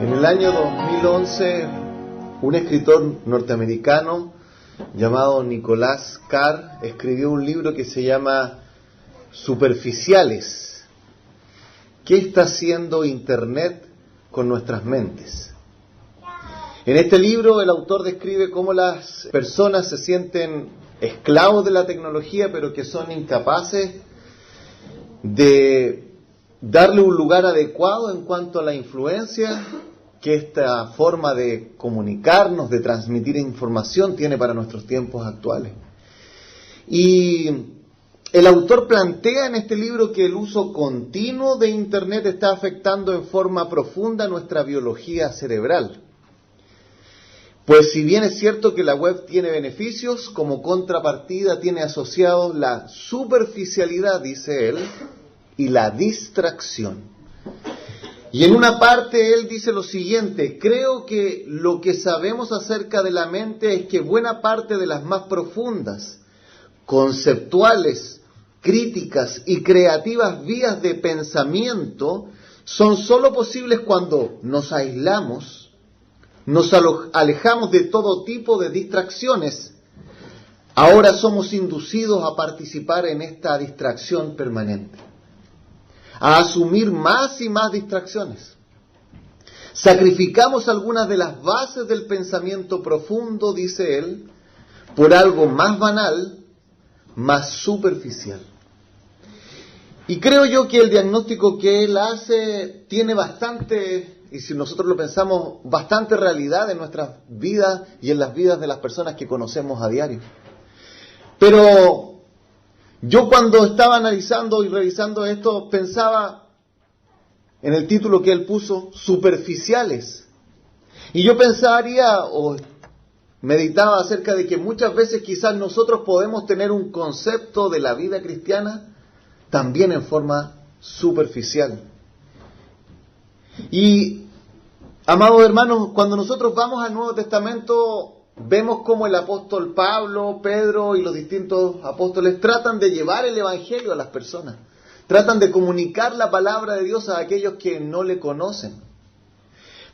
En el año 2011, un escritor norteamericano llamado Nicholas Carr escribió un libro que se llama Superficiales. ¿Qué está haciendo Internet con nuestras mentes? En este libro el autor describe cómo las personas se sienten esclavos de la tecnología, pero que son incapaces de darle un lugar adecuado en cuanto a la influencia que esta forma de comunicarnos, de transmitir información tiene para nuestros tiempos actuales. Y el autor plantea en este libro que el uso continuo de Internet está afectando en forma profunda nuestra biología cerebral. Pues si bien es cierto que la web tiene beneficios, como contrapartida tiene asociados la superficialidad, dice él, y la distracción. Y en una parte él dice lo siguiente: creo que lo que sabemos acerca de la mente es que buena parte de las más profundas, conceptuales, críticas y creativas vías de pensamiento son sólo posibles cuando nos aislamos, nos alejamos de todo tipo de distracciones. Ahora somos inducidos a participar en esta distracción permanente, a asumir más y más distracciones. Sacrificamos algunas de las bases del pensamiento profundo, dice él, por algo más banal, más superficial. Y creo yo que el diagnóstico que él hace tiene bastante, y si nosotros lo pensamos, bastante realidad en nuestras vidas y en las vidas de las personas que conocemos a diario. Pero yo cuando estaba analizando y revisando esto, pensaba en el título que él puso, superficiales. Y yo pensaría o meditaba acerca de que muchas veces quizás nosotros podemos tener un concepto de la vida cristiana también en forma superficial. Y, amados hermanos, cuando nosotros vamos al Nuevo Testamento, vemos cómo el apóstol Pablo, Pedro y los distintos apóstoles tratan de llevar el evangelio a las personas. Tratan de comunicar la palabra de Dios a aquellos que no le conocen.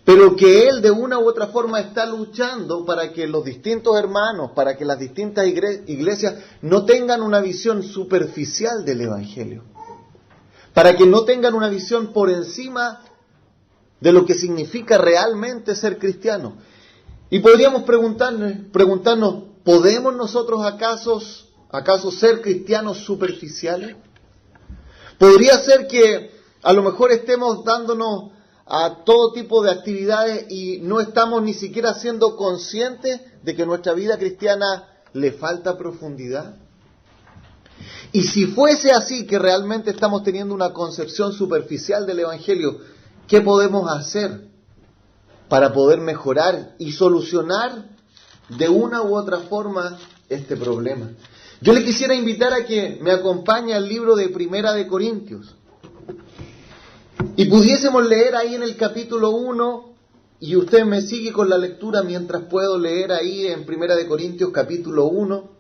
Pero que él de una u otra forma está luchando para que los distintos hermanos, para que las distintas iglesias no tengan una visión superficial del evangelio. Para que no tengan una visión por encima de lo que significa realmente ser cristiano. Y podríamos preguntarnos, ¿podemos nosotros acaso ser cristianos superficiales? Podría ser que a lo mejor estemos dándonos a todo tipo de actividades y no estamos ni siquiera siendo conscientes de que nuestra vida cristiana le falta profundidad. Y si fuese así, que realmente estamos teniendo una concepción superficial del evangelio, ¿qué podemos hacer para poder mejorar y solucionar de una u otra forma este problema? Yo le quisiera invitar a que me acompañe al libro de Primera de Corintios y pudiésemos leer ahí en el capítulo 1, y usted me sigue con la lectura mientras puedo leer ahí en Primera de Corintios capítulo 1,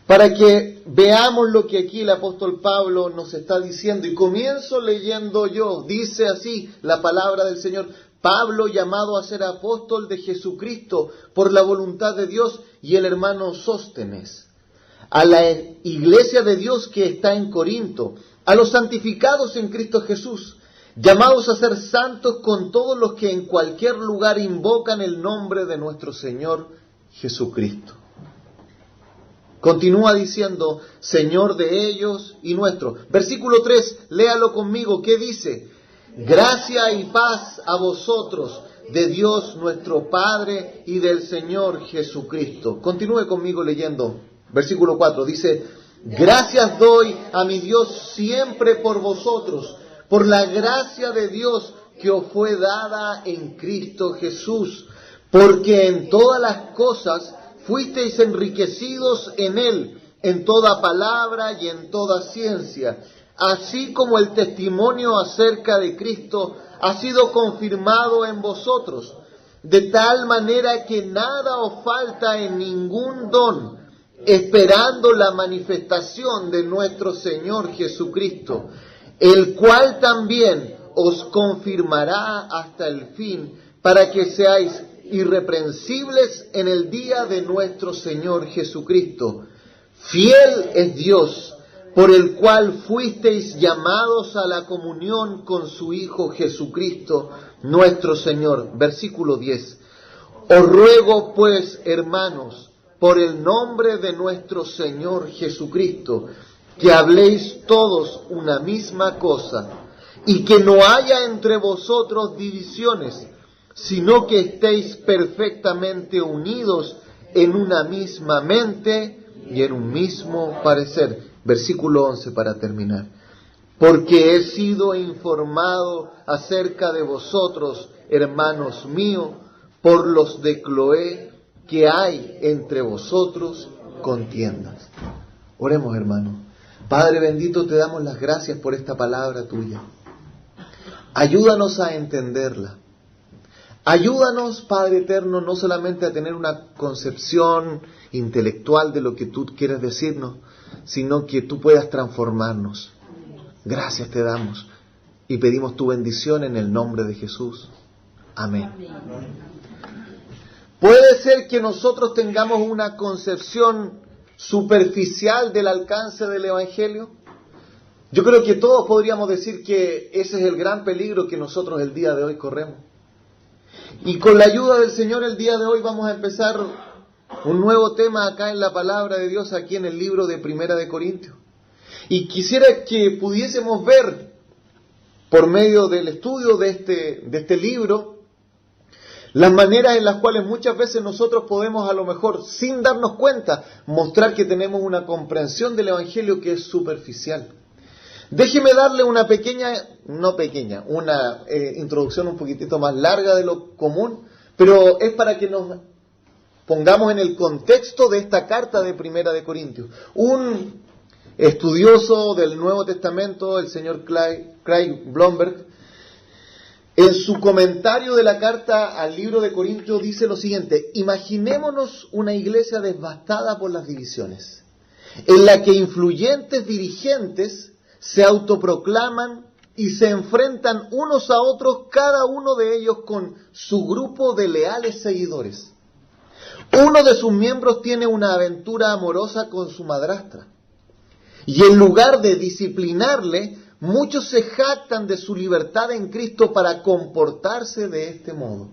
para que veamos lo que aquí el apóstol Pablo nos está diciendo. Y comienzo leyendo yo. Dice así la palabra del Señor: Pablo, llamado a ser apóstol de Jesucristo por la voluntad de Dios, y el hermano Sóstenes, a la iglesia de Dios que está en Corinto, a los santificados en Cristo Jesús, llamados a ser santos con todos los que en cualquier lugar invocan el nombre de nuestro Señor Jesucristo. Continúa diciendo, Señor de ellos y nuestro. Versículo 3, léalo conmigo, ¿qué dice? Gracia y paz a vosotros, de Dios nuestro Padre y del Señor Jesucristo. Continúe conmigo leyendo. Versículo 4, dice, gracias doy a mi Dios siempre por vosotros, por la gracia de Dios que os fue dada en Cristo Jesús, porque en todas las cosas fuisteis enriquecidos en Él, en toda palabra y en toda ciencia, así como el testimonio acerca de Cristo ha sido confirmado en vosotros, de tal manera que nada os falta en ningún don, esperando la manifestación de nuestro Señor Jesucristo, el cual también os confirmará hasta el fin, para que seáis irreprensibles en el día de nuestro Señor Jesucristo. Fiel es Dios, por el cual fuisteis llamados a la comunión con su Hijo Jesucristo, nuestro Señor. Versículo 10. Os ruego pues, hermanos, por el nombre de nuestro Señor Jesucristo, que habléis todos una misma cosa, y que no haya entre vosotros divisiones, sino que estéis perfectamente unidos en una misma mente y en un mismo parecer. Versículo 11 para terminar. Porque he sido informado acerca de vosotros, hermanos míos, por los de Cloé, que hay entre vosotros contiendas. Oremos, hermanos. Padre bendito, te damos las gracias por esta palabra tuya. Ayúdanos a entenderla. Ayúdanos, Padre eterno, no solamente a tener una concepción intelectual de lo que tú quieres decirnos, sino que tú puedas transformarnos. Gracias te damos y pedimos tu bendición en el nombre de Jesús. Amén. Puede ser que nosotros tengamos una concepción superficial del alcance del Evangelio. Yo creo que todos podríamos decir que ese es el gran peligro que nosotros el día de hoy corremos. Y con la ayuda del Señor el día de hoy vamos a empezar un nuevo tema acá en la palabra de Dios, aquí en el libro de Primera de Corintios. Y quisiera que pudiésemos ver, por medio del estudio de este libro, las maneras en las cuales muchas veces nosotros podemos, a lo mejor, sin darnos cuenta, mostrar que tenemos una comprensión del Evangelio que es superficial. Déjeme darle una introducción un poquitito más larga de lo común, pero es para que nos pongamos en el contexto de esta carta de Primera de Corintios. Un estudioso del Nuevo Testamento, el señor Craig Blomberg, en su comentario de la carta al libro de Corintios dice lo siguiente: imaginémonos una iglesia devastada por las divisiones, en la que influyentes dirigentes se autoproclaman y se enfrentan unos a otros, cada uno de ellos con su grupo de leales seguidores. Uno de sus miembros tiene una aventura amorosa con su madrastra, y en lugar de disciplinarle, muchos se jactan de su libertad en Cristo para comportarse de este modo.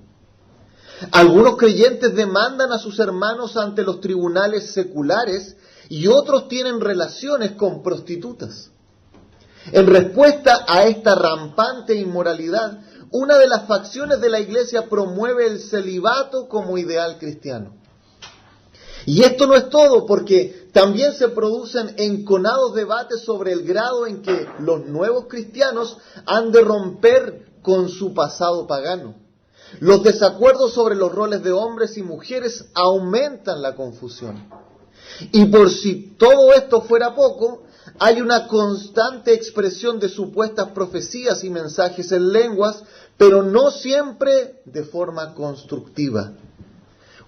Algunos creyentes demandan a sus hermanos ante los tribunales seculares y otros tienen relaciones con prostitutas. En respuesta a esta rampante inmoralidad, una de las facciones de la iglesia promueve el celibato como ideal cristiano. Y esto no es todo, porque también se producen enconados debates sobre el grado en que los nuevos cristianos han de romper con su pasado pagano. Los desacuerdos sobre los roles de hombres y mujeres aumentan la confusión. Y por si todo esto fuera poco, hay una constante expresión de supuestas profecías y mensajes en lenguas, pero no siempre de forma constructiva.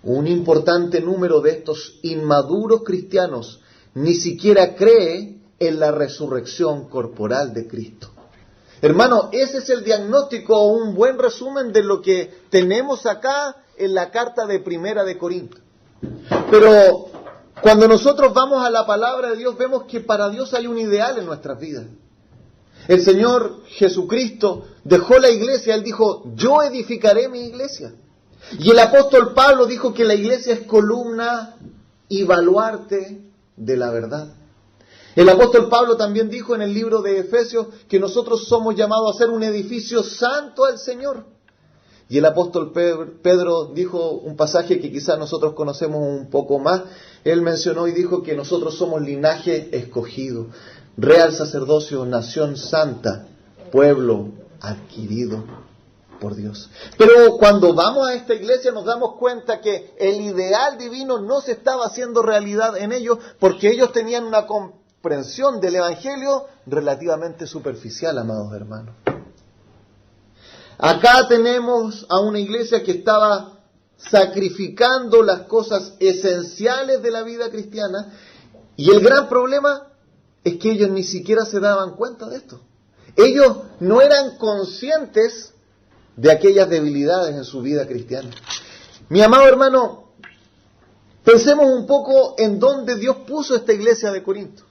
Un importante número de estos inmaduros cristianos ni siquiera cree en la resurrección corporal de Cristo. Hermano, ese es el diagnóstico o un buen resumen de lo que tenemos acá en la carta de Primera de Corintios. Pero cuando nosotros vamos a la palabra de Dios, vemos que para Dios hay un ideal en nuestras vidas. El Señor Jesucristo dejó la iglesia, Él dijo: yo edificaré mi iglesia. Y el apóstol Pablo dijo que la iglesia es columna y baluarte de la verdad. El apóstol Pablo también dijo en el libro de Efesios que nosotros somos llamados a ser un edificio santo al Señor. Y el apóstol Pedro dijo un pasaje que quizás nosotros conocemos un poco más. Él mencionó y dijo que nosotros somos linaje escogido, real sacerdocio, nación santa, pueblo adquirido por Dios. Pero cuando vamos a esta iglesia nos damos cuenta que el ideal divino no se estaba haciendo realidad en ellos, porque ellos tenían una comprensión del Evangelio relativamente superficial, amados hermanos. Acá tenemos a una iglesia que estaba sacrificando las cosas esenciales de la vida cristiana, y el gran problema es que ellos ni siquiera se daban cuenta de esto. Ellos no eran conscientes de aquellas debilidades en su vida cristiana. Mi amado hermano, pensemos un poco en dónde Dios puso esta iglesia de Corinto.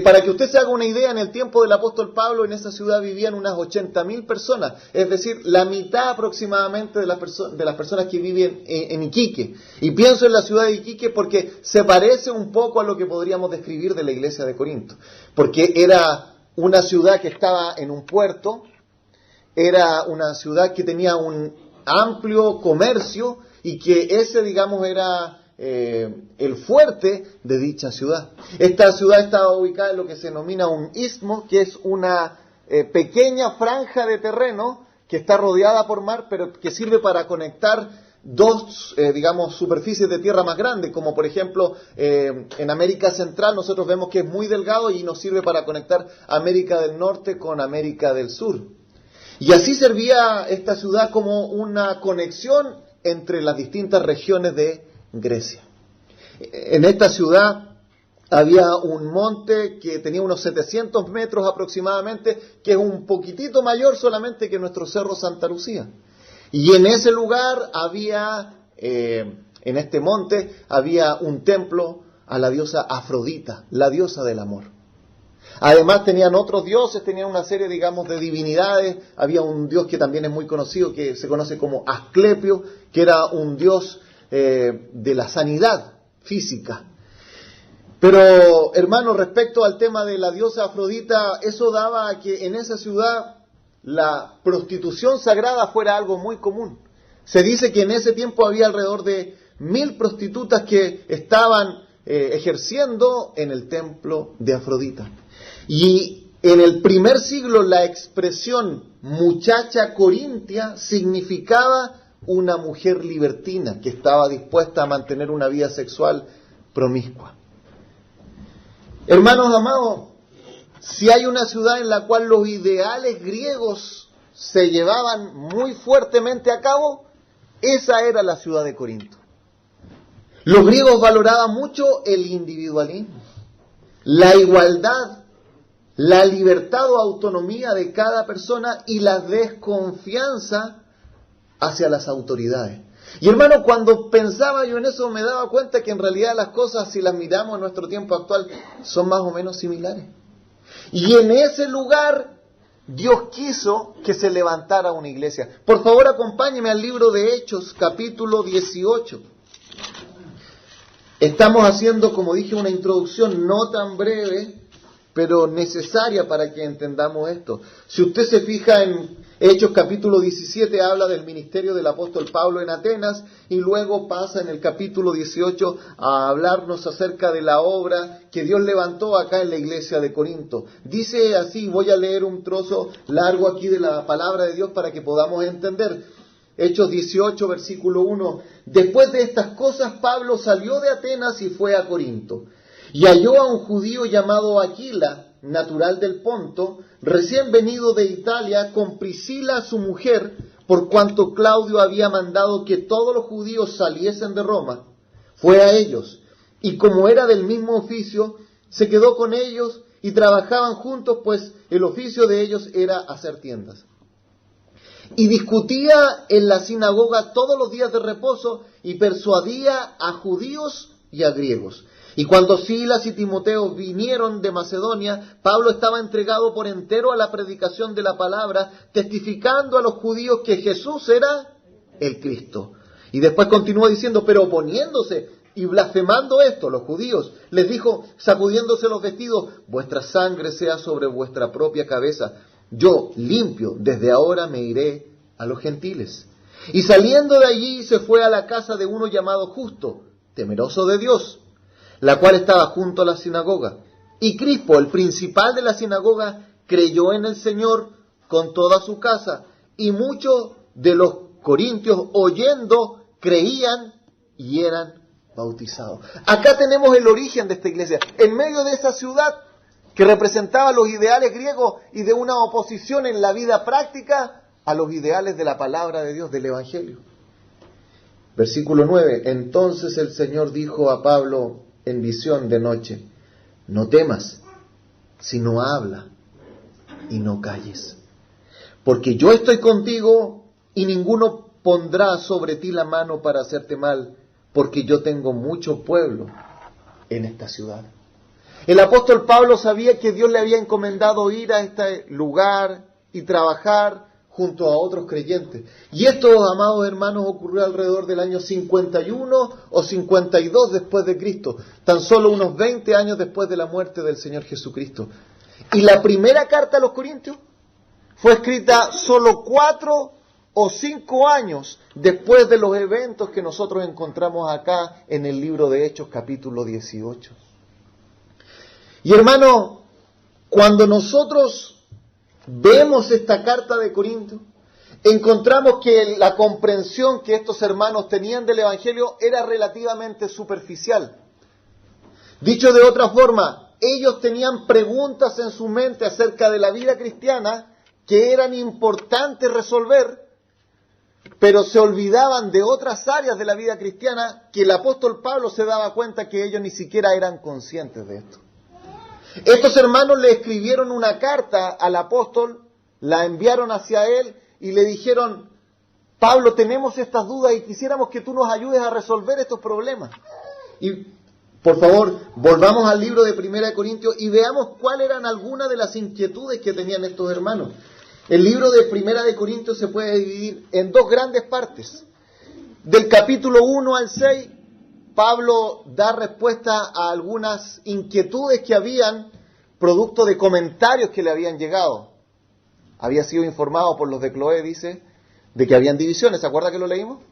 Para que usted se haga una idea, en el tiempo del apóstol Pablo, en esa ciudad vivían unas 80.000 personas, es decir, la mitad aproximadamente de las personas que viven en Iquique. Y pienso en la ciudad de Iquique porque se parece un poco a lo que podríamos describir de la iglesia de Corinto, porque era una ciudad que estaba en un puerto, era una ciudad que tenía un amplio comercio y que ese, digamos, era el fuerte de dicha ciudad. Esta ciudad estaba ubicada en lo que se denomina un istmo, que es una pequeña franja de terreno que está rodeada por mar, pero que sirve para conectar dos, digamos, superficies de tierra más grandes, como por ejemplo en América Central nosotros vemos que es muy delgado y nos sirve para conectar América del Norte con América del Sur. Y así servía esta ciudad como una conexión entre las distintas regiones de Grecia. En esta ciudad había un monte que tenía unos 700 metros aproximadamente, que es un poquitito mayor solamente que nuestro cerro Santa Lucía. Y en ese lugar había, en este monte, había un templo a la diosa Afrodita, la diosa del amor. Además tenían otros dioses, tenían una serie, digamos, de divinidades. Había un dios que también es muy conocido, que se conoce como Asclepio, que era un dios de la sanidad física. Pero, hermano, respecto al tema de la diosa Afrodita, eso daba a que en esa ciudad la prostitución sagrada fuera algo muy común. Se dice que en ese tiempo había alrededor de 1000 prostitutas que estaban ejerciendo en el templo de Afrodita. Y en el primer siglo la expresión muchacha corintia significaba una mujer libertina que estaba dispuesta a mantener una vida sexual promiscua. Hermanos amados, si hay una ciudad en la cual los ideales griegos se llevaban muy fuertemente a cabo, esa era la ciudad de Corinto. Los griegos valoraban mucho el individualismo, la igualdad, la libertad o autonomía de cada persona y la desconfianza hacia las autoridades. Y hermano, cuando pensaba yo en eso me daba cuenta que en realidad las cosas, si las miramos en nuestro tiempo actual, son más o menos similares. Y en ese lugar Dios quiso que se levantara una iglesia. Por favor, acompáñeme al libro de Hechos, capítulo 18. Estamos haciendo, como dije, una introducción no tan breve, pero necesaria para que entendamos esto. Si usted se fija en Hechos capítulo 17, habla del ministerio del apóstol Pablo en Atenas, y luego pasa en el capítulo 18 a hablarnos acerca de la obra que Dios levantó acá en la iglesia de Corinto. Dice así, voy a leer un trozo largo aquí de la palabra de Dios para que podamos entender. Hechos 18, versículo 1. Después de estas cosas, Pablo salió de Atenas y fue a Corinto. Y halló a un judío llamado Aquila, natural del Ponto, recién venido de Italia, con Priscila su mujer, por cuanto Claudio había mandado que todos los judíos saliesen de Roma. Fue a ellos, y como era del mismo oficio, se quedó con ellos y trabajaban juntos, pues el oficio de ellos era hacer tiendas. Y discutía en la sinagoga todos los días de reposo y persuadía a judíos y a griegos. Y cuando Silas y Timoteo vinieron de Macedonia, Pablo estaba entregado por entero a la predicación de la palabra, testificando a los judíos que Jesús era el Cristo. Y después continúa diciendo, pero oponiéndose y blasfemando esto, los judíos, les dijo, sacudiéndose los vestidos, vuestra sangre sea sobre vuestra propia cabeza. Yo, limpio, desde ahora me iré a los gentiles. Y saliendo de allí se fue a la casa de uno llamado Justo, temeroso de Dios, la cual estaba junto a la sinagoga. Y Crispo, el principal de la sinagoga, creyó en el Señor con toda su casa. Y muchos de los corintios, oyendo, creían y eran bautizados. Acá tenemos el origen de esta iglesia. En medio de esa ciudad que representaba los ideales griegos y de una oposición en la vida práctica a los ideales de la palabra de Dios, del Evangelio. Versículo 9. Entonces el Señor dijo a Pablo en visión de noche, no temas, sino habla, y no calles. Porque yo estoy contigo y ninguno pondrá sobre ti la mano para hacerte mal, porque yo tengo mucho pueblo en esta ciudad. El apóstol Pablo sabía que Dios le había encomendado ir a este lugar y trabajar junto a otros creyentes. Y esto, amados hermanos, ocurrió alrededor del año 51 o 52 después de Cristo, tan solo unos 20 años después de la muerte del Señor Jesucristo. Y la primera carta a los Corintios fue escrita solo 4 o 5 años después de los eventos que nosotros encontramos acá en el libro de Hechos, capítulo 18. Y hermano, cuando nosotros vemos esta carta de Corintios, encontramos que la comprensión que estos hermanos tenían del Evangelio era relativamente superficial. Dicho de otra forma, ellos tenían preguntas en su mente acerca de la vida cristiana que eran importantes resolver, pero se olvidaban de otras áreas de la vida cristiana que el apóstol Pablo se daba cuenta que ellos ni siquiera eran conscientes de esto. Estos hermanos le escribieron una carta al apóstol, la enviaron hacia él y le dijeron: Pablo, tenemos estas dudas y quisiéramos que tú nos ayudes a resolver estos problemas. Y por favor, volvamos al libro de 1 Corintios y veamos cuáles eran algunas de las inquietudes que tenían estos hermanos. El libro de 1 Corintios se puede dividir en dos grandes partes. Del capítulo 1 al 6, Pablo da respuesta a algunas inquietudes que habían, producto de comentarios que le habían llegado. Había sido informado por los de Cloé, dice, de que habían divisiones. ¿Se acuerda que lo leímos?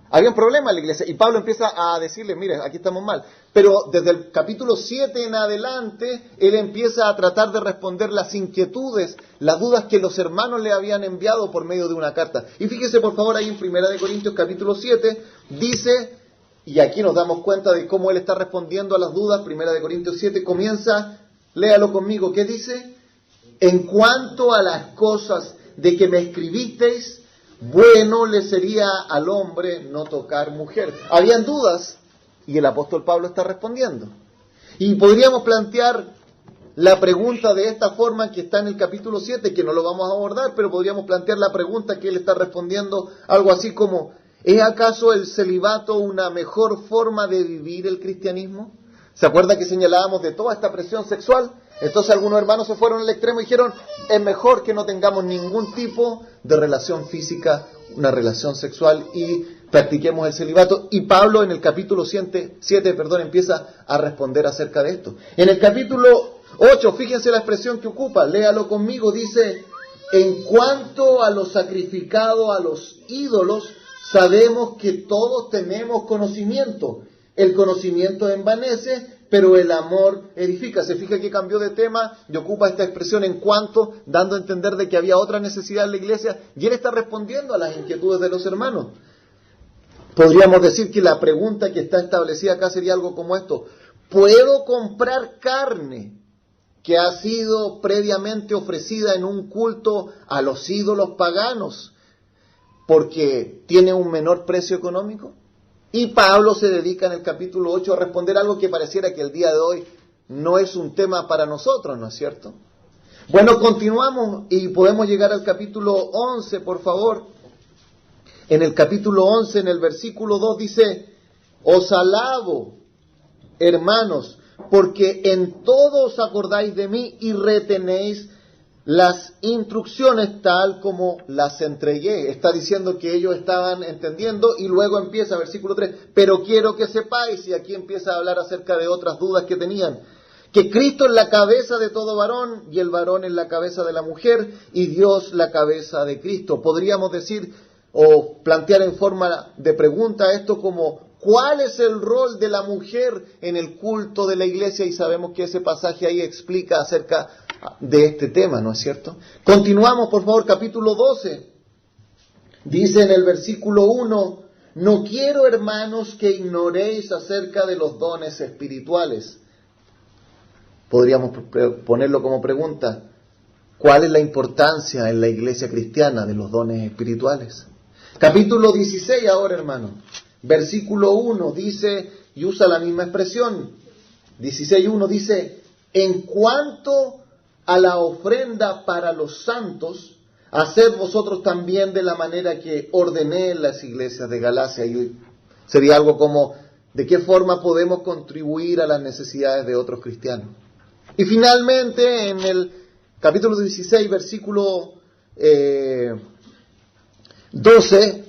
Habían problemas en la iglesia. Y Pablo empieza a decirle: mire, aquí estamos mal. Pero desde el capítulo 7 en adelante, él empieza a tratar de responder las inquietudes, las dudas que los hermanos le habían enviado por medio de una carta. Y fíjese por favor ahí en 1 Corintios capítulo 7, dice... Y aquí nos damos cuenta de cómo él está respondiendo a las dudas. 1 Corintios 7 comienza, léalo conmigo, ¿qué dice? En cuanto a las cosas de que me escribisteis, bueno le sería al hombre no tocar mujer. Habían dudas y el apóstol Pablo está respondiendo. Y podríamos plantear la pregunta de esta forma que está en el capítulo 7, que no lo vamos a abordar, pero podríamos plantear la pregunta que él está respondiendo, algo así como: ¿es acaso el celibato una mejor forma de vivir el cristianismo? ¿Se acuerda que señalábamos de toda esta presión sexual? Entonces algunos hermanos se fueron al extremo y dijeron: es mejor que no tengamos ningún tipo de relación física, una relación sexual, y practiquemos el celibato. Y Pablo en el capítulo 7, empieza a responder acerca de esto. En el capítulo 8, fíjense la expresión que ocupa, léalo conmigo, dice: en cuanto a lo sacrificado a los ídolos, sabemos que todos tenemos conocimiento. El conocimiento envanece, pero el amor edifica. Se fija que cambió de tema y ocupa esta expresión en cuanto, dando a entender de que había otra necesidad en la iglesia, y él está respondiendo a las inquietudes de los hermanos. Podríamos decir que la pregunta que está establecida acá sería algo como esto: ¿puedo comprar carne que ha sido previamente ofrecida en un culto a los ídolos paganos porque tiene un menor precio económico? Y Pablo se dedica en el capítulo 8 a responder algo que pareciera que el día de hoy no es un tema para nosotros, ¿no es cierto? Bueno, continuamos y podemos llegar al capítulo 11, por favor. En el capítulo 11, en el versículo 2 dice: os alabo, hermanos, porque en todo os acordáis de mí y retenéis las instrucciones tal como las entregué. Está diciendo que ellos estaban entendiendo y luego empieza, versículo 3, pero quiero que sepáis, y aquí empieza a hablar acerca de otras dudas que tenían, que Cristo es la cabeza de todo varón y el varón es la cabeza de la mujer y Dios la cabeza de Cristo. Podríamos decir o plantear en forma de pregunta esto como: ¿cuál es el rol de la mujer en el culto de la iglesia? Y sabemos que ese pasaje ahí explica acerca de este tema, ¿no es cierto? Continuamos, por favor, capítulo 12. Dice en el versículo 1: no quiero, hermanos, que ignoréis acerca de los dones espirituales. Podríamos ponerlo como pregunta: ¿cuál es la importancia en la iglesia cristiana de los dones espirituales? Capítulo 16 ahora, hermano. Versículo 1 dice, y usa la misma expresión, 16:1 dice: en cuanto a la ofrenda para los santos, haced vosotros también de la manera que ordené en las iglesias de Galacia. Y sería algo como, ¿de qué forma podemos contribuir a las necesidades de otros cristianos? Y finalmente, en el capítulo 16, versículo 12,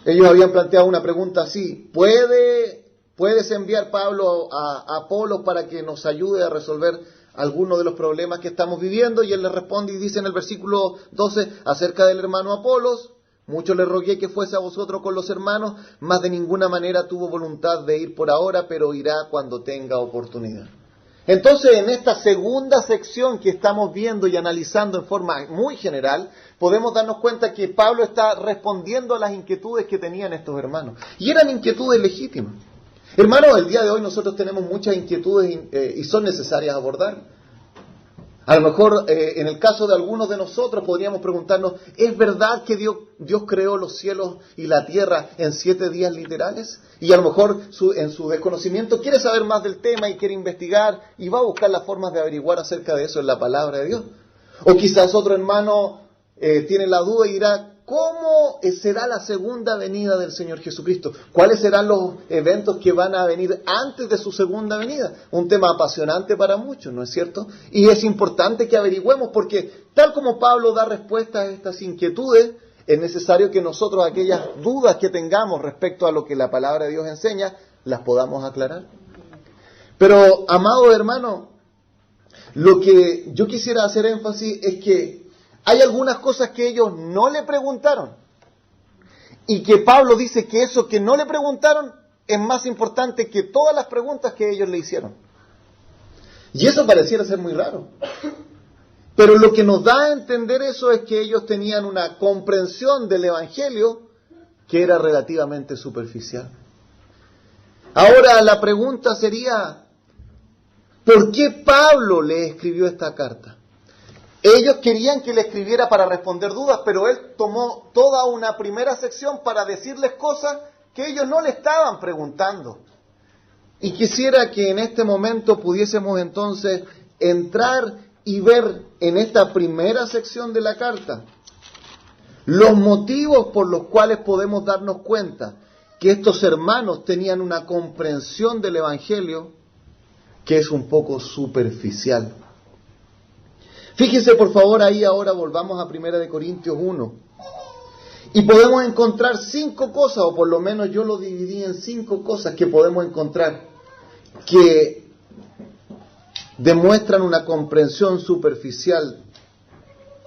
ellos habían planteado una pregunta así: ¿Puedes enviar Pablo a Apolos para que nos ayude a resolver algunos de los problemas que estamos viviendo? Y él le responde y dice en el versículo 12, acerca del hermano Apolos: mucho le rogué que fuese a vosotros con los hermanos, mas de ninguna manera tuvo voluntad de ir por ahora, pero irá cuando tenga oportunidad. Entonces, en esta segunda sección que estamos viendo y analizando en forma muy general, podemos darnos cuenta que Pablo está respondiendo a las inquietudes que tenían estos hermanos. Y eran inquietudes legítimas. Hermanos, el día de hoy nosotros tenemos muchas inquietudes y son necesarias abordar. A lo mejor, en el caso de algunos de nosotros, podríamos preguntarnos, ¿es verdad que Dios creó los cielos y la tierra en 7 días literales? Y a lo mejor, en su desconocimiento, quiere saber más del tema y quiere investigar y va a buscar las formas de averiguar acerca de eso en la palabra de Dios. O quizás otro hermano tiene la duda y dirá, ¿cómo será la segunda venida del Señor Jesucristo? ¿Cuáles serán los eventos que van a venir antes de su segunda venida? Un tema apasionante para muchos, ¿no es cierto? Y es importante que averigüemos porque tal como Pablo da respuesta a estas inquietudes, es necesario que nosotros aquellas dudas que tengamos respecto a lo que la palabra de Dios enseña, las podamos aclarar. Pero, amado hermano, lo que yo quisiera hacer énfasis es que hay algunas cosas que ellos no le preguntaron y que Pablo dice que eso que no le preguntaron es más importante que todas las preguntas que ellos le hicieron. Y eso pareciera ser muy raro. Pero lo que nos da a entender eso es que ellos tenían una comprensión del Evangelio que era relativamente superficial. Ahora la pregunta sería, ¿por qué Pablo le escribió esta carta? Ellos querían que le escribiera para responder dudas, pero él tomó toda una primera sección para decirles cosas que ellos no le estaban preguntando. Y quisiera que en este momento pudiésemos entonces entrar y ver en esta primera sección de la carta los motivos por los cuales podemos darnos cuenta que estos hermanos tenían una comprensión del Evangelio que es un poco superficial. Fíjense por favor ahí, ahora volvamos a 1 Corintios 1. Y podemos encontrar 5 cosas, o por lo menos yo lo dividí en 5 cosas que podemos encontrar que demuestran una comprensión superficial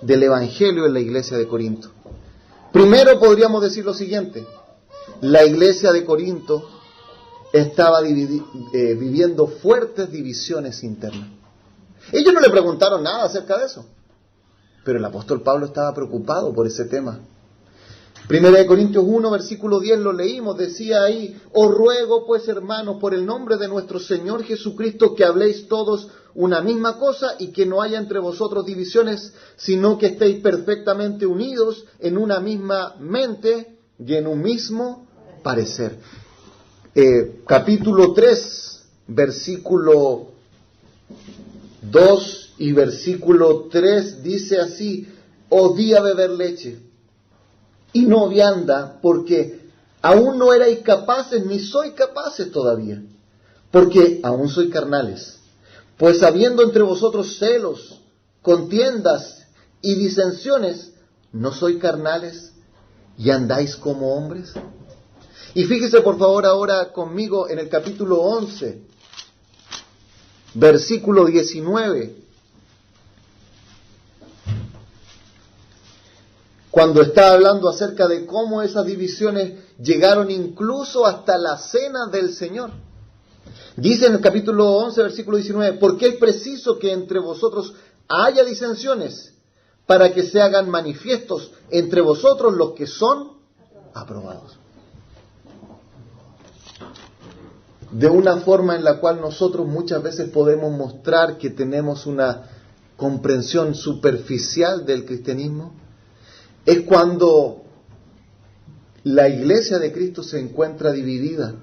del Evangelio en la iglesia de Corinto. Primero podríamos decir lo siguiente: la iglesia de Corinto estaba viviendo fuertes divisiones internas. Ellos no le preguntaron nada acerca de eso, pero el apóstol Pablo estaba preocupado por ese tema. 1 Corintios 1, versículo 10 lo leímos, decía ahí: os ruego pues, hermanos, por el nombre de nuestro Señor Jesucristo, que habléis todos una misma cosa y que no haya entre vosotros divisiones, sino que estéis perfectamente unidos en una misma mente y en un mismo parecer. Capítulo 3, versículo 2 y versículo 3 dice así: os di a beber leche y no vianda, porque aún no erais capaces, ni sois capaces todavía, porque aún sois carnales. Pues habiendo entre vosotros celos, contiendas y disensiones, ¿no sois carnales y andáis como hombres? Y fíjese por favor ahora conmigo en el capítulo 11, versículo 19. Cuando está hablando acerca de cómo esas divisiones llegaron incluso hasta la cena del Señor. Dice en el capítulo 11, versículo 19, porque es preciso que entre vosotros haya disensiones, para que se hagan manifiestos entre vosotros los que son aprobados. De una forma en la cual nosotros muchas veces podemos mostrar que tenemos una comprensión superficial del cristianismo, es cuando la iglesia de Cristo se encuentra dividida,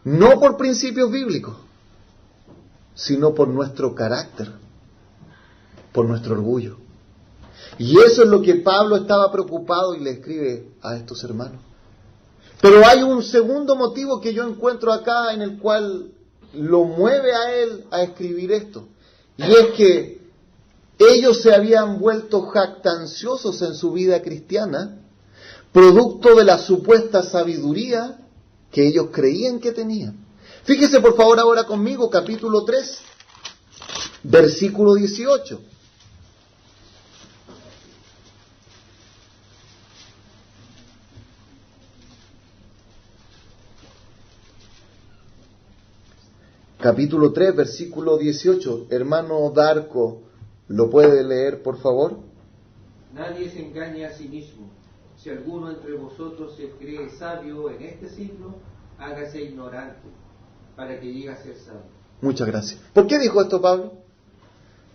no por principios bíblicos, sino por nuestro carácter, por nuestro orgullo. Y eso es lo que Pablo estaba preocupado y le escribe a estos hermanos. Pero hay un segundo motivo que yo encuentro acá en el cual lo mueve a él a escribir esto. Y es que ellos se habían vuelto jactanciosos en su vida cristiana, producto de la supuesta sabiduría que ellos creían que tenían. Fíjese por favor ahora conmigo, capítulo 3, versículo 18. Capítulo 3, versículo 18. Hermano Darco, ¿lo puede leer, por favor? Nadie se engaña a sí mismo. Si alguno entre vosotros se cree sabio en este siglo, hágase ignorante, para que llegue a ser sabio. Muchas gracias. ¿Por qué dijo esto Pablo?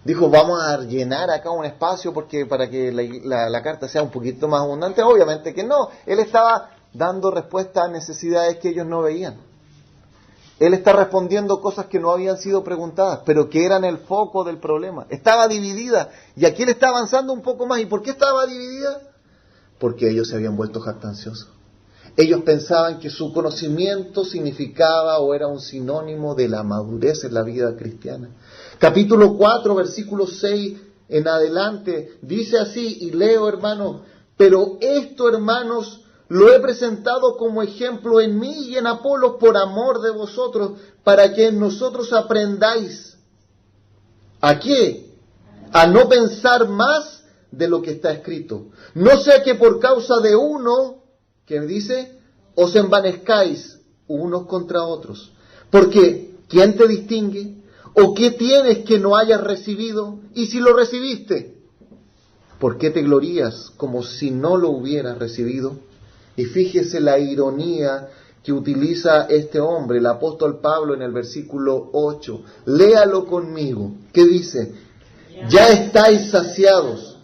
Dijo, vamos a llenar acá un espacio porque para que la carta sea un poquito más abundante. Obviamente que no. Él estaba dando respuesta a necesidades que ellos no veían. Él está respondiendo cosas que no habían sido preguntadas, pero que eran el foco del problema. Estaba dividida, y aquí él está avanzando un poco más. ¿Y por qué estaba dividida? Porque ellos se habían vuelto jactanciosos. Ellos pensaban que su conocimiento significaba o era un sinónimo de la madurez en la vida cristiana. Capítulo 4, versículo 6 en adelante, dice así, y leo, hermanos: pero esto, hermanos, lo he presentado como ejemplo en mí y en Apolos por amor de vosotros, para que en nosotros aprendáis. ¿A qué? A no pensar más de lo que está escrito. No sea que por causa de uno, que dice, os envanezcáis unos contra otros. Porque, ¿quién te distingue? ¿O qué tienes que no hayas recibido? Y si lo recibiste, ¿por qué te glorías como si no lo hubieras recibido? Y fíjese la ironía que utiliza este hombre, el apóstol Pablo, en el versículo 8. Léalo conmigo. ¿Qué dice? Ya estáis saciados,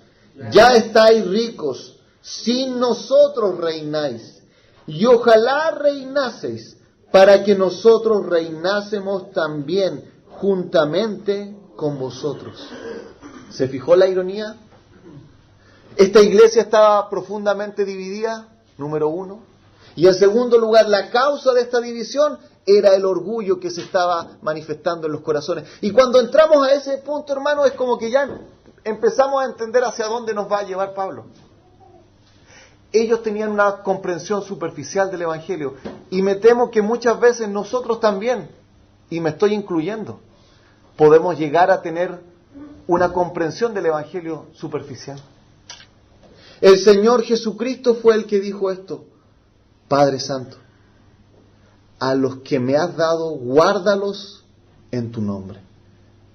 ya estáis ricos, sin nosotros reináis. Y ojalá reinaseis, para que nosotros reinásemos también juntamente con vosotros. ¿Se fijó la ironía? Esta iglesia estaba profundamente dividida. Número uno. Y en segundo lugar, la causa de esta división era el orgullo que se estaba manifestando en los corazones. Y cuando entramos a ese punto, hermano, es como que ya empezamos a entender hacia dónde nos va a llevar Pablo. Ellos tenían una comprensión superficial del Evangelio. Y me temo que muchas veces nosotros también, y me estoy incluyendo, podemos llegar a tener una comprensión del Evangelio superficial. El Señor Jesucristo fue el que dijo esto: Padre Santo, a los que me has dado, guárdalos en tu nombre,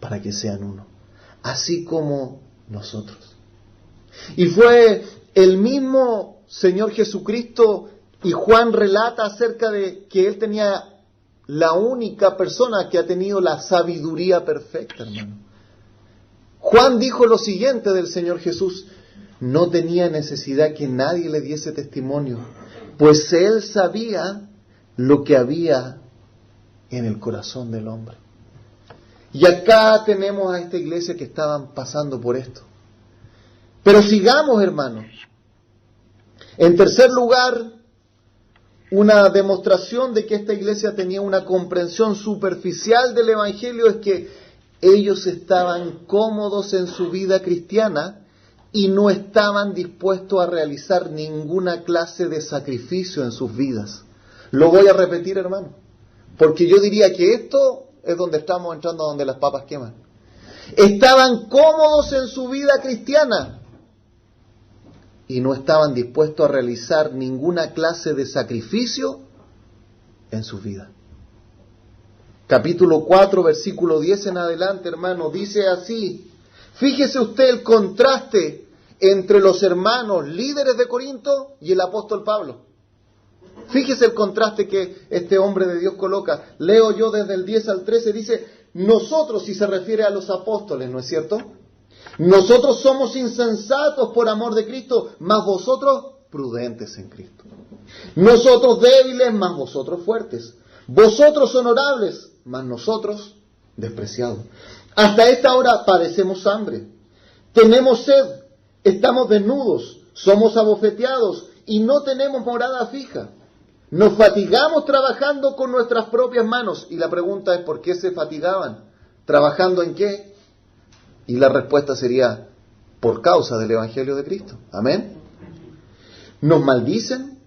para que sean uno, así como nosotros. Y fue el mismo Señor Jesucristo, y Juan relata acerca de que Él tenía la única persona que ha tenido la sabiduría perfecta, hermano. Juan dijo lo siguiente del Señor Jesús: no tenía necesidad que nadie le diese testimonio, pues Él sabía lo que había en el corazón del hombre. Y acá tenemos a esta iglesia que estaban pasando por esto. Pero sigamos, hermanos. En tercer lugar, una demostración de que esta iglesia tenía una comprensión superficial del Evangelio es que ellos estaban cómodos en su vida cristiana y no estaban dispuestos a realizar ninguna clase de sacrificio en sus vidas. Lo voy a repetir, hermano, porque yo diría que esto es donde estamos entrando, donde las papas queman. Estaban cómodos en su vida cristiana y no estaban dispuestos a realizar ninguna clase de sacrificio en sus vidas. Capítulo 4, versículo 10 en adelante, hermano, dice así. Fíjese usted el contraste entre los hermanos líderes de Corinto y el apóstol Pablo. Fíjese el contraste que este hombre de Dios coloca. Leo yo desde el 10 al 13, dice: nosotros, si se refiere a los apóstoles, ¿no es cierto? Nosotros somos insensatos por amor de Cristo, mas vosotros prudentes en Cristo. Nosotros débiles, mas vosotros fuertes. Vosotros honorables, mas nosotros despreciado. Hasta esta hora padecemos hambre, tenemos sed, estamos desnudos, somos abofeteados y no tenemos morada fija. Nos fatigamos trabajando con nuestras propias manos. Y la pregunta es, ¿por qué se fatigaban? ¿Trabajando en qué? Y la respuesta sería, por causa del Evangelio de Cristo. Amén. Nos maldicen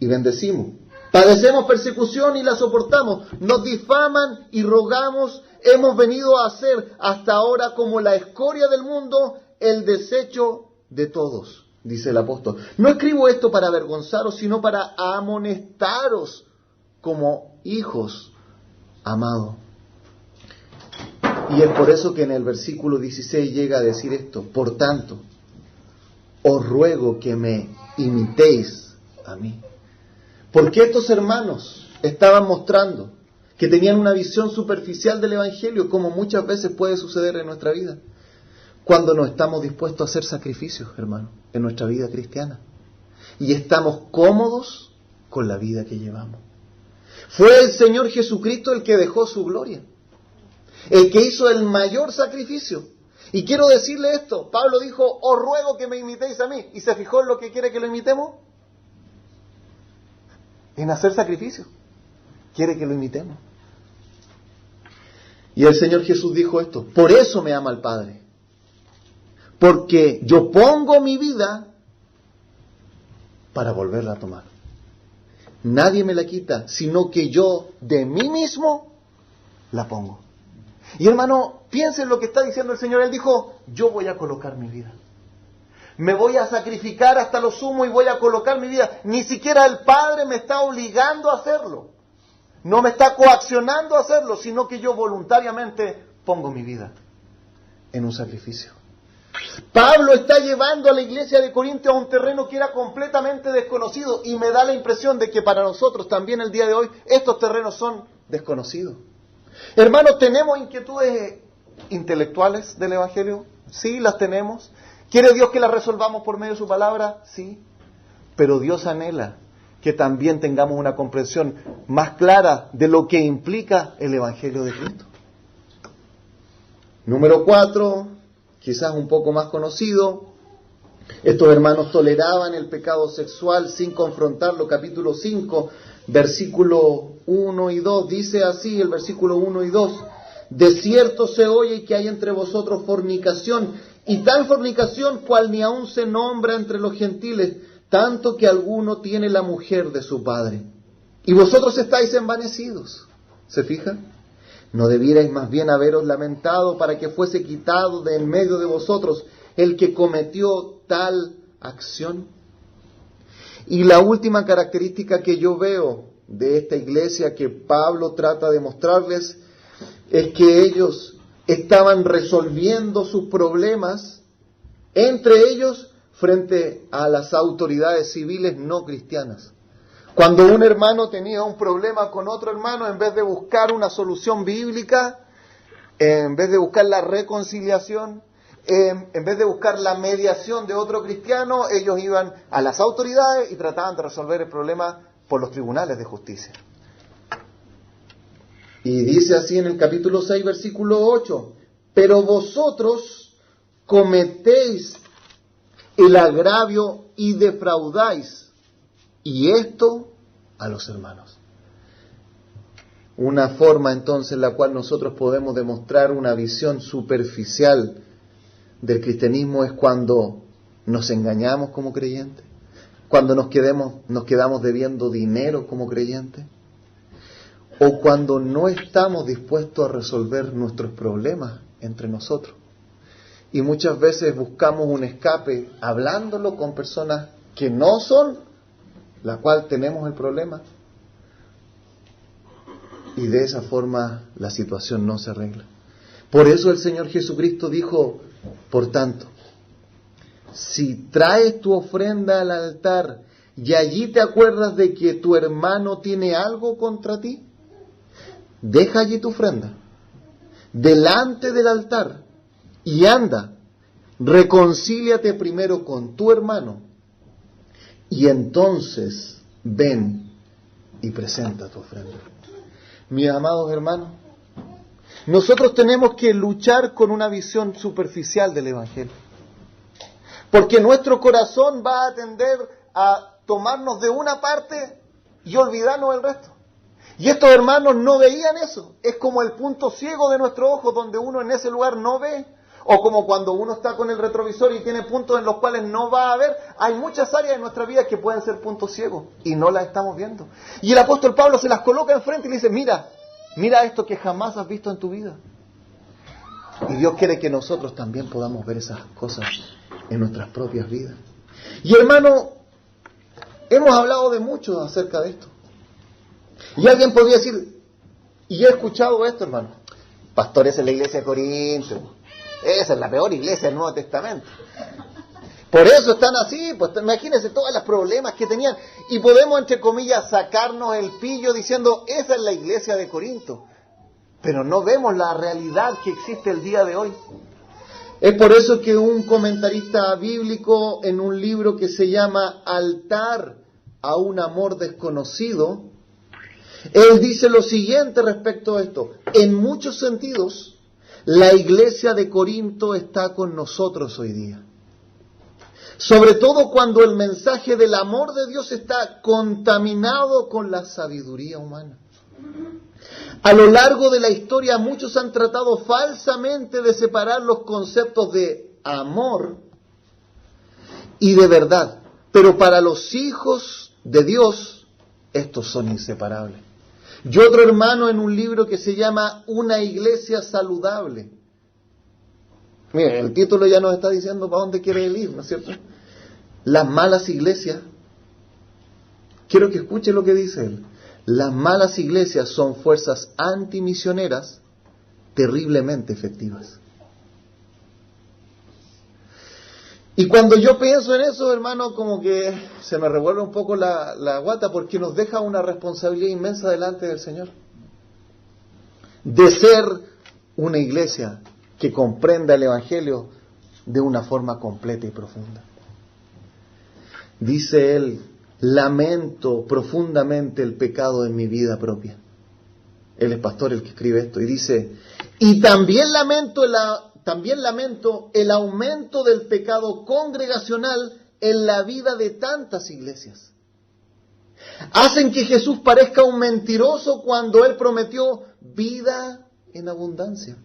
y bendecimos. Padecemos persecución y la soportamos. Nos difaman y rogamos. Hemos venido a ser hasta ahora como la escoria del mundo, el desecho de todos, dice el apóstol. No escribo esto para avergonzaros, sino para amonestaros como hijos amados. Y es por eso que en el versículo 16 llega a decir esto: por tanto, os ruego que me imitéis a mí. Porque estos hermanos estaban mostrando que tenían una visión superficial del Evangelio, como muchas veces puede suceder en nuestra vida, cuando no estamos dispuestos a hacer sacrificios, hermano, en nuestra vida cristiana. Y estamos cómodos con la vida que llevamos. Fue el Señor Jesucristo el que dejó su gloria, el que hizo el mayor sacrificio. Y quiero decirle esto, Pablo dijo, os ruego que me imitéis a mí. ¿Y se fijó en lo que quiere que lo imitemos? En hacer sacrificio. Quiere que lo imitemos. Y el Señor Jesús dijo esto: por eso me ama el Padre, porque yo pongo mi vida para volverla a tomar. Nadie me la quita, sino que yo de mí mismo la pongo. Y hermano, piensen lo que está diciendo el Señor. Él dijo, yo voy a colocar mi vida. Me voy a sacrificar hasta lo sumo y voy a colocar mi vida. Ni siquiera el Padre me está obligando a hacerlo. No me está coaccionando a hacerlo, sino que yo voluntariamente pongo mi vida en un sacrificio. Pablo está llevando a la iglesia de Corinto a un terreno que era completamente desconocido, y me da la impresión de que para nosotros también el día de hoy estos terrenos son desconocidos. Hermanos, ¿tenemos inquietudes intelectuales del Evangelio? Sí, las tenemos. ¿Quiere Dios que las resolvamos por medio de su palabra? Sí. Pero Dios anhela que también tengamos una comprensión más clara de lo que implica el Evangelio de Cristo. Número 4, quizás un poco más conocido. Estos hermanos toleraban el pecado sexual sin confrontarlo. Capítulo 5, versículo 1 y 2. Dice así el versículo 1 y 2. De cierto se oye que hay entre vosotros fornicación, y tal fornicación cual ni aun se nombra entre los gentiles, tanto que alguno tiene la mujer de su padre. Y vosotros estáis envanecidos. ¿Se fija? ¿No debierais más bien haberos lamentado para que fuese quitado de en medio de vosotros el que cometió tal acción? Y la última característica que yo veo de esta iglesia que Pablo trata de mostrarles es que ellos estaban resolviendo sus problemas entre ellos frente a las autoridades civiles no cristianas. Cuando un hermano tenía un problema con otro hermano, en vez de buscar una solución bíblica, en vez de buscar la reconciliación, en vez de buscar la mediación de otro cristiano, ellos iban a las autoridades y trataban de resolver el problema por los tribunales de justicia. Y dice así en el capítulo 6, versículo 8, pero vosotros cometéis el agravio y defraudáis, y esto a los hermanos. Una forma entonces en la cual nosotros podemos demostrar una visión superficial del cristianismo es cuando nos engañamos como creyentes, cuando nos quedamos debiendo dinero como creyentes, o cuando no estamos dispuestos a resolver nuestros problemas entre nosotros. Y muchas veces buscamos un escape hablándolo con personas que no son la cual tenemos el problema. Y de esa forma la situación no se arregla. Por eso el Señor Jesucristo dijo, por tanto, si traes tu ofrenda al altar y allí te acuerdas de que tu hermano tiene algo contra ti, deja allí tu ofrenda delante del altar y anda, reconcíliate primero con tu hermano y entonces ven y presenta tu ofrenda. Mis amados hermanos, Nosotros tenemos que luchar con una visión superficial del Evangelio. Porque nuestro corazón va a tender a tomarnos de una parte y olvidarnos del resto. Y estos hermanos no veían eso. Es como el punto ciego de nuestro ojo, donde uno en ese lugar no ve. O como cuando uno está con el retrovisor y tiene puntos en los cuales no va a ver. Hay muchas áreas de nuestra vida que pueden ser puntos ciegos y no las estamos viendo. Y el apóstol Pablo se las coloca enfrente y le dice, mira esto que jamás has visto en tu vida. Y Dios quiere que nosotros también podamos ver esas cosas en nuestras propias vidas. Y hermano, hemos hablado de mucho acerca de esto. Y alguien podría decir, y he escuchado esto, hermano, pastor, esa es la iglesia de Corinto, esa es la peor iglesia del Nuevo Testamento. Por eso están así, pues imagínense todos los problemas que tenían. Y podemos, entre comillas, sacarnos el pillo diciendo, esa es la iglesia de Corinto. Pero no vemos la realidad que existe el día de hoy. Es por eso que un comentarista bíblico en un libro que se llama Altar a un amor desconocido, él dice lo siguiente respecto a esto. En muchos sentidos, la iglesia de Corinto está con nosotros hoy día. Sobre todo cuando el mensaje del amor de Dios está contaminado con la sabiduría humana. A lo largo de la historia muchos han tratado falsamente de separar los conceptos de amor y de verdad. Pero para los hijos de Dios, estos son inseparables. Y otro hermano en un libro que se llama Una iglesia saludable. Mire, el título ya nos está diciendo para dónde quiere él ir, ¿no es cierto? Las malas iglesias, quiero que escuche lo que dice él. Las malas iglesias son fuerzas antimisioneras terriblemente efectivas. Y cuando yo pienso en eso, hermano, como que se me revuelve un poco la guata, porque nos deja una responsabilidad inmensa delante del Señor. De ser una iglesia que comprenda el Evangelio de una forma completa y profunda. Dice él, lamento profundamente el pecado en mi vida propia. Él es pastor el que escribe esto. Y dice, y también lamento el aumento del pecado congregacional en la vida de tantas iglesias. Hacen que Jesús parezca un mentiroso cuando Él prometió vida en abundancia.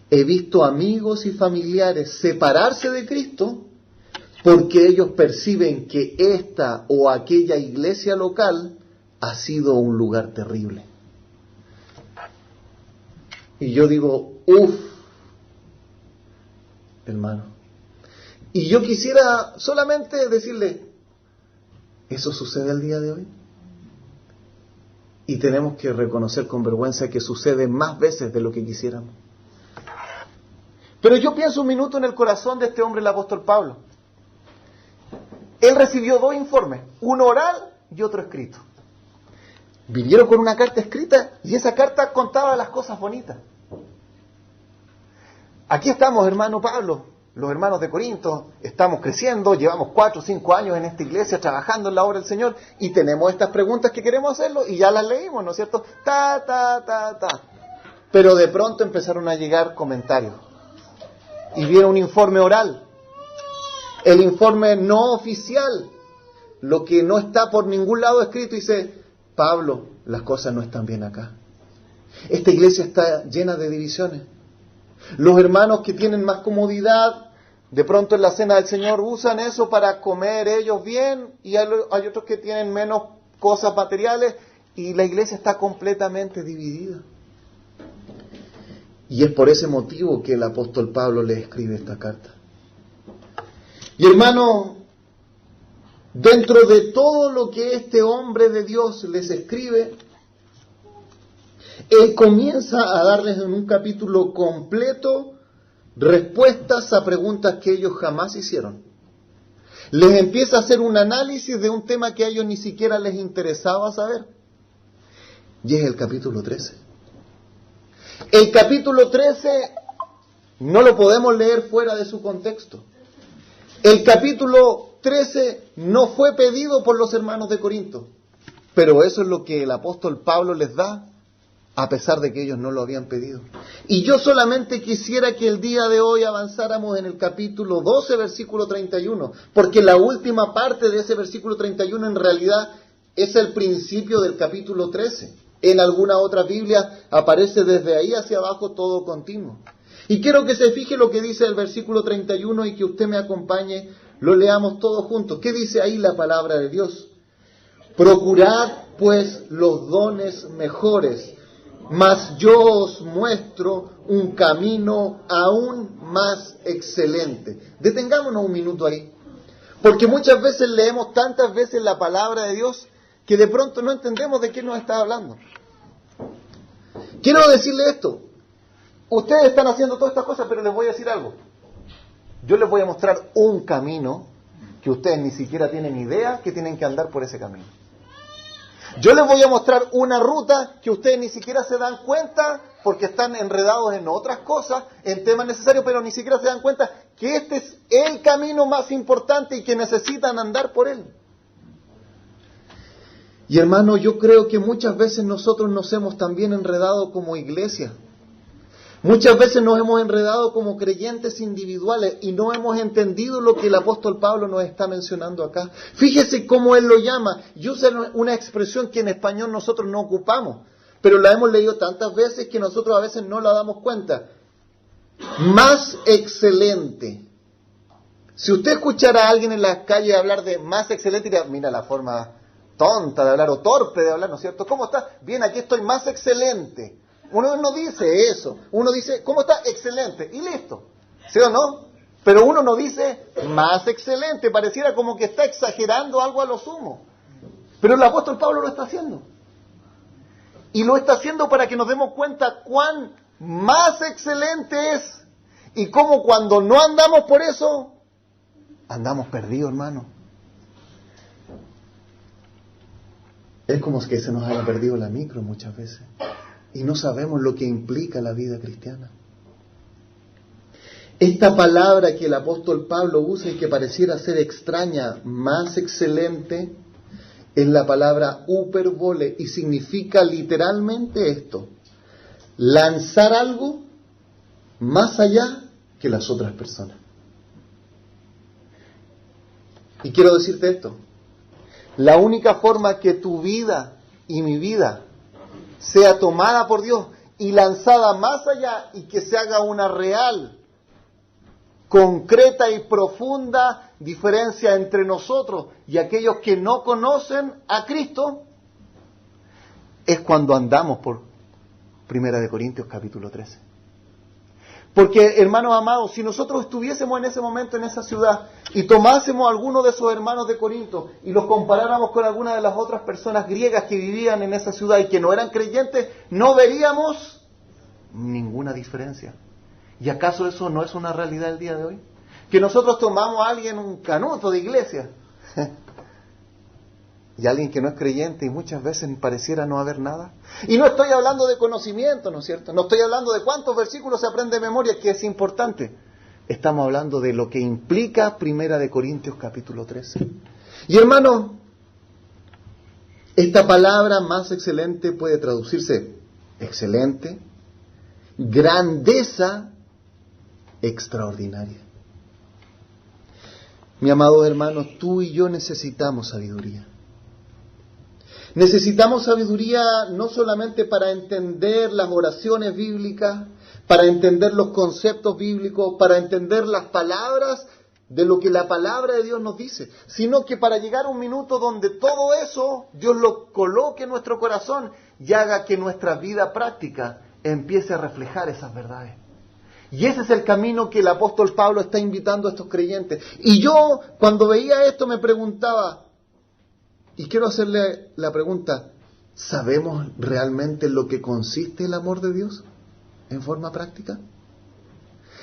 He visto amigos y familiares separarse de Cristo porque ellos perciben que esta o aquella iglesia local ha sido un lugar terrible. Y yo digo, hermano. Y yo quisiera solamente decirle, ¿eso sucede el día de hoy? Y tenemos que reconocer con vergüenza que sucede más veces de lo que quisiéramos. Pero yo pienso un minuto en el corazón de este hombre, el apóstol Pablo. Él recibió 2 informes, uno oral y otro escrito. Vinieron con una carta escrita y esa carta contaba las cosas bonitas. Aquí estamos, hermano Pablo, los hermanos de Corinto, estamos creciendo, llevamos 4 o 5 años en esta iglesia trabajando en la obra del Señor y tenemos estas preguntas que queremos hacerlo y ya las leímos, ¿no es cierto? Pero de pronto empezaron a llegar comentarios y viene un informe oral. El informe no oficial, lo que no está por ningún lado escrito, dice, Pablo, las cosas no están bien acá. Esta iglesia está llena de divisiones. Los hermanos que tienen más comodidad, de pronto en la cena del Señor usan eso para comer ellos bien, y hay otros que tienen menos cosas materiales, y la iglesia está completamente dividida. Y es por ese motivo que el apóstol Pablo le escribe esta carta. Y hermano, dentro de todo lo que este hombre de Dios les escribe, él comienza a darles en un capítulo completo respuestas a preguntas que ellos jamás hicieron. Les empieza a hacer un análisis de un tema que a ellos ni siquiera les interesaba saber. Y es el capítulo 13. El capítulo 13 no lo podemos leer fuera de su contexto. El capítulo 13 no fue pedido por los hermanos de Corinto, pero eso es lo que el apóstol Pablo les da a pesar de que ellos no lo habían pedido. Y yo solamente quisiera que el día de hoy avanzáramos en el capítulo 12, versículo 31, porque la última parte de ese versículo 31 en realidad es el principio del capítulo 13. En alguna otra Biblia aparece desde ahí hacia abajo todo continuo. Y quiero que se fije lo que dice el versículo 31 y que usted me acompañe, lo leamos todos juntos. ¿Qué dice ahí la palabra de Dios? Procurad pues los dones mejores, mas yo os muestro un camino aún más excelente. Detengámonos un minuto ahí, porque muchas veces leemos tantas veces la palabra de Dios que de pronto no entendemos de qué nos está hablando. Quiero decirle esto, ustedes están haciendo todas estas cosas, pero les voy a decir algo. Yo les voy a mostrar un camino que ustedes ni siquiera tienen idea que tienen que andar por ese camino. Yo les voy a mostrar una ruta que ustedes ni siquiera se dan cuenta porque están enredados en otras cosas, en temas necesarios, pero ni siquiera se dan cuenta que este es el camino más importante y que necesitan andar por él. Y hermano, yo creo que muchas veces nosotros nos hemos también enredado como iglesia. Muchas veces nos hemos enredado como creyentes individuales y no hemos entendido lo que el apóstol Pablo nos está mencionando acá. Fíjese cómo él lo llama y usa una expresión que en español nosotros no ocupamos, pero la hemos leído tantas veces que nosotros a veces no la damos cuenta. Más excelente. Si usted escuchara a alguien en la calle hablar de más excelente, diría, mira la forma tonta de hablar o torpe de hablar, ¿no es cierto? ¿Cómo está? Bien, aquí estoy más excelente. Uno no dice eso, uno dice, ¿cómo está? Excelente, y listo, ¿sí o no? Pero uno no dice más excelente, pareciera como que está exagerando algo a lo sumo. Pero el apóstol Pablo lo está haciendo. Y lo está haciendo para que nos demos cuenta cuán más excelente es. Y cómo cuando no andamos por eso, andamos perdidos, hermano. Es como que se nos haya perdido la micro muchas veces. Y no sabemos lo que implica la vida cristiana. Esta palabra que el apóstol Pablo usa y que pareciera ser extraña, más excelente, es la palabra húperbole y significa literalmente esto: lanzar algo más allá que las otras personas. Y quiero decirte esto: la única forma que tu vida y mi vida sea tomada por Dios y lanzada más allá y que se haga una real, concreta y profunda diferencia entre nosotros y aquellos que no conocen a Cristo, es cuando andamos por 1 Corintios capítulo 13. Porque, hermanos amados, si nosotros estuviésemos en ese momento en esa ciudad y tomásemos a alguno de esos hermanos de Corinto y los comparáramos con alguna de las otras personas griegas que vivían en esa ciudad y que no eran creyentes, no veríamos ninguna diferencia. ¿Y acaso eso no es una realidad el día de hoy? Que nosotros tomamos a alguien, un canuto de iglesia, y alguien que no es creyente y muchas veces pareciera no haber nada. Y no estoy hablando de conocimiento, ¿no es cierto? No estoy hablando de cuántos versículos se aprende de memoria, que es importante. Estamos hablando de lo que implica 1 Corintios capítulo 13. Y hermano, esta palabra más excelente puede traducirse excelente, grandeza, extraordinaria. Mi amado hermano, tú y yo necesitamos sabiduría. Necesitamos sabiduría no solamente para entender las oraciones bíblicas, para entender los conceptos bíblicos, para entender las palabras de lo que la palabra de Dios nos dice, sino que para llegar a un minuto donde todo eso Dios lo coloque en nuestro corazón y haga que nuestra vida práctica empiece a reflejar esas verdades. Y ese es el camino que el apóstol Pablo está invitando a estos creyentes. Y yo, cuando veía esto, me preguntaba, y quiero hacerle la pregunta, ¿sabemos realmente en lo que consiste el amor de Dios en forma práctica?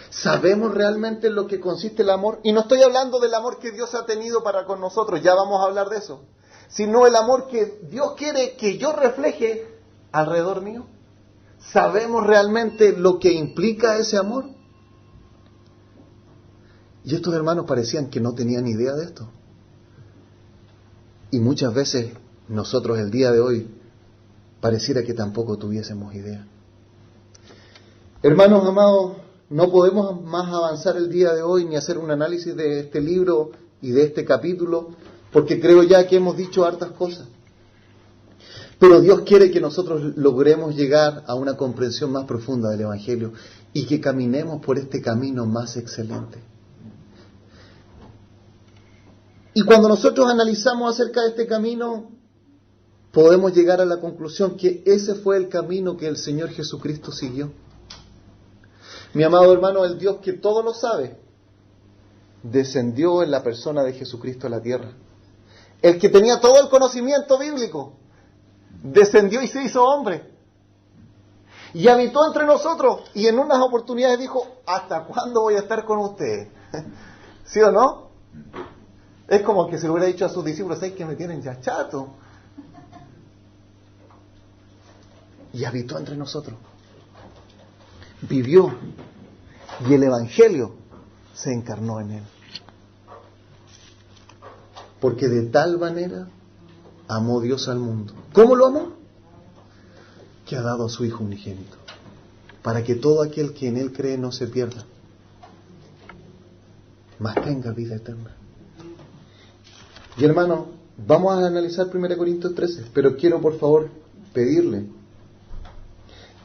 ¿Sabemos realmente en lo que consiste el amor? Y no estoy hablando del amor que Dios ha tenido para con nosotros, ya vamos a hablar de eso, sino el amor que Dios quiere que yo refleje alrededor mío. ¿Sabemos realmente lo que implica ese amor? Y estos hermanos parecían que no tenían idea de esto. Y muchas veces nosotros el día de hoy pareciera que tampoco tuviésemos idea. Hermanos amados, no podemos más avanzar el día de hoy ni hacer un análisis de este libro y de este capítulo, porque creo ya que hemos dicho hartas cosas. Pero Dios quiere que nosotros logremos llegar a una comprensión más profunda del Evangelio y que caminemos por este camino más excelente. Y cuando nosotros analizamos acerca de este camino, podemos llegar a la conclusión que ese fue el camino que el Señor Jesucristo siguió. Mi amado hermano, el Dios que todo lo sabe, descendió en la persona de Jesucristo a la tierra. El que tenía todo el conocimiento bíblico, descendió y se hizo hombre. Y habitó entre nosotros. Y en unas oportunidades dijo, ¿hasta cuándo voy a estar con ustedes? ¿Sí o no? Es como que se lo hubiera dicho a sus discípulos, ¿sabes que me tienen ya chato? Y habitó entre nosotros. Vivió. Y el Evangelio se encarnó en él. Porque de tal manera amó Dios al mundo. ¿Cómo lo amó? Que ha dado a su Hijo unigénito, para que todo aquel que en él cree no se pierda, mas tenga vida eterna. Y hermano, vamos a analizar 1 Corintios 13, pero quiero por favor pedirle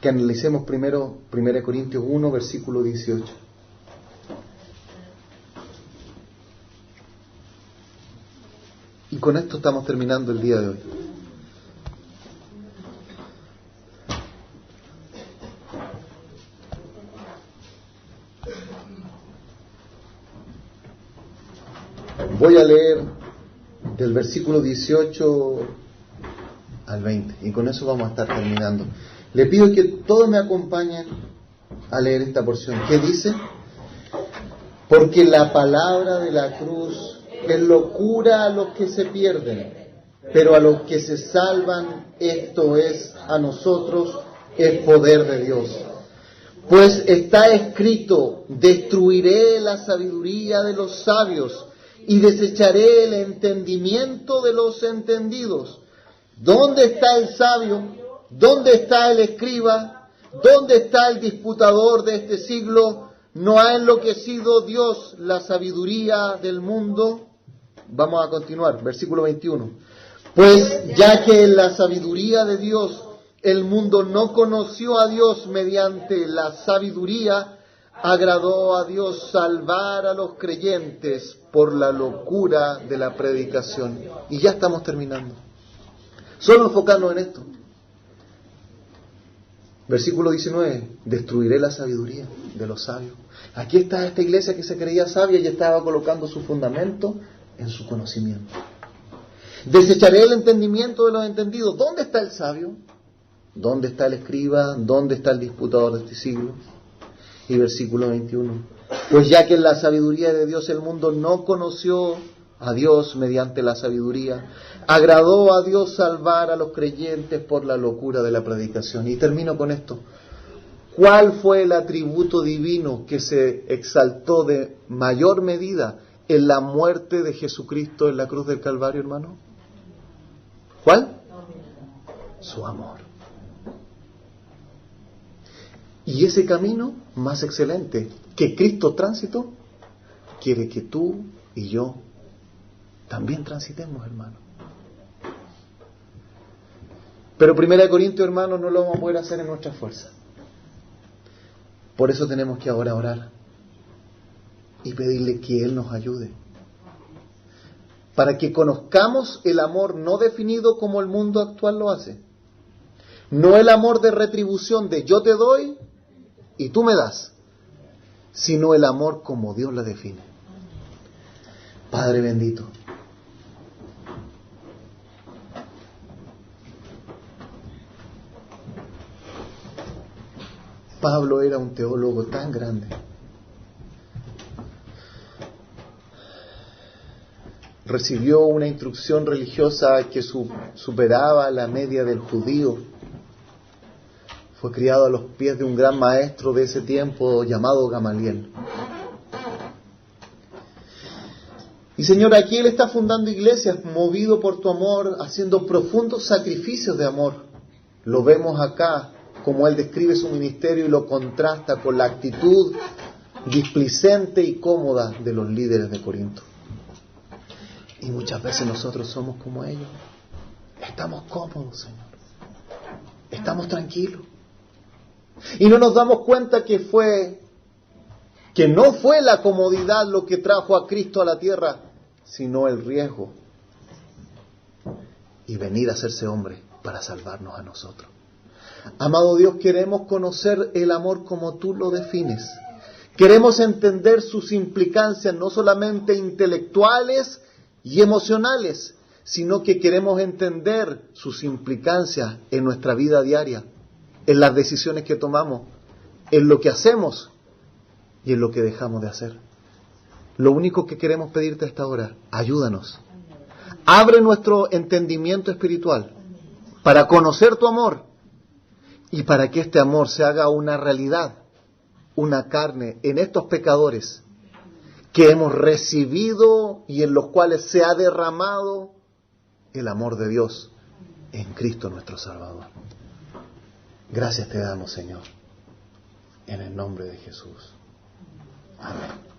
que analicemos primero 1 Corintios 1, versículo 18. Y con esto estamos terminando el día de hoy. Voy a leer del versículo 18 al 20 y con eso vamos a estar terminando. Le pido que todos me acompañen a leer esta porción. ¿Qué dice? Porque la palabra de la cruz es locura a los que se pierden, pero a los que se salvan, esto es, a nosotros, es poder de Dios. Pues está escrito, destruiré la sabiduría de los sabios y desecharé el entendimiento de los entendidos. ¿Dónde está el sabio? ¿Dónde está el escriba? ¿Dónde está el disputador de este siglo? ¿No ha enloquecido Dios la sabiduría del mundo? Vamos a continuar, versículo 21. Pues ya que en la sabiduría de Dios el mundo no conoció a Dios mediante la sabiduría, agradó a Dios salvar a los creyentes por la locura de la predicación. Y ya estamos terminando. Solo enfocarnos en esto. Versículo 19. Destruiré la sabiduría de los sabios. Aquí está esta iglesia que se creía sabia y estaba colocando su fundamento en su conocimiento. Desecharé el entendimiento de los entendidos. ¿Dónde está el sabio? ¿Dónde está el escriba? ¿Dónde está el disputador de este siglo? Y versículo 21. Pues ya que en la sabiduría de Dios el mundo no conoció a Dios mediante la sabiduría, agradó a Dios salvar a los creyentes por la locura de la predicación. Y termino con esto. ¿Cuál fue el atributo divino que se exaltó de mayor medida en la muerte de Jesucristo en la cruz del Calvario, hermano? ¿Cuál? Su amor. Y ese camino más excelente que Cristo transitó, quiere que tú y yo también transitemos, hermano. Pero 1 Corintios, hermano, no lo vamos a poder hacer en nuestra fuerza. Por eso tenemos que ahora orar y pedirle que Él nos ayude. Para que conozcamos el amor no definido como el mundo actual lo hace. No el amor de retribución de yo te doy y tú me das, sino el amor como Dios la define. Padre bendito, Pablo era un teólogo tan grande. Recibió una instrucción religiosa que superaba la media del judío. Fue criado a los pies de un gran maestro de ese tiempo llamado Gamaliel. Y Señor, aquí Él está fundando iglesias, movido por tu amor, haciendo profundos sacrificios de amor. Lo vemos acá, como él describe su ministerio y lo contrasta con la actitud displicente y cómoda de los líderes de Corinto. Y muchas veces nosotros somos como ellos. Estamos cómodos, Señor. Estamos tranquilos. Y no nos damos cuenta que no fue la comodidad lo que trajo a Cristo a la tierra, sino el riesgo y venir a hacerse hombre para salvarnos a nosotros. Amado Dios, queremos conocer el amor como tú lo defines. Queremos entender sus implicancias, no solamente intelectuales y emocionales, sino que queremos entender sus implicancias en nuestra vida diaria, en las decisiones que tomamos, en lo que hacemos y en lo que dejamos de hacer. Lo único que queremos pedirte a esta hora, ayúdanos. Abre nuestro entendimiento espiritual para conocer tu amor y para que este amor se haga una realidad, una carne en estos pecadores que hemos recibido y en los cuales se ha derramado el amor de Dios en Cristo nuestro Salvador. Gracias te damos, Señor, en el nombre de Jesús. Amén.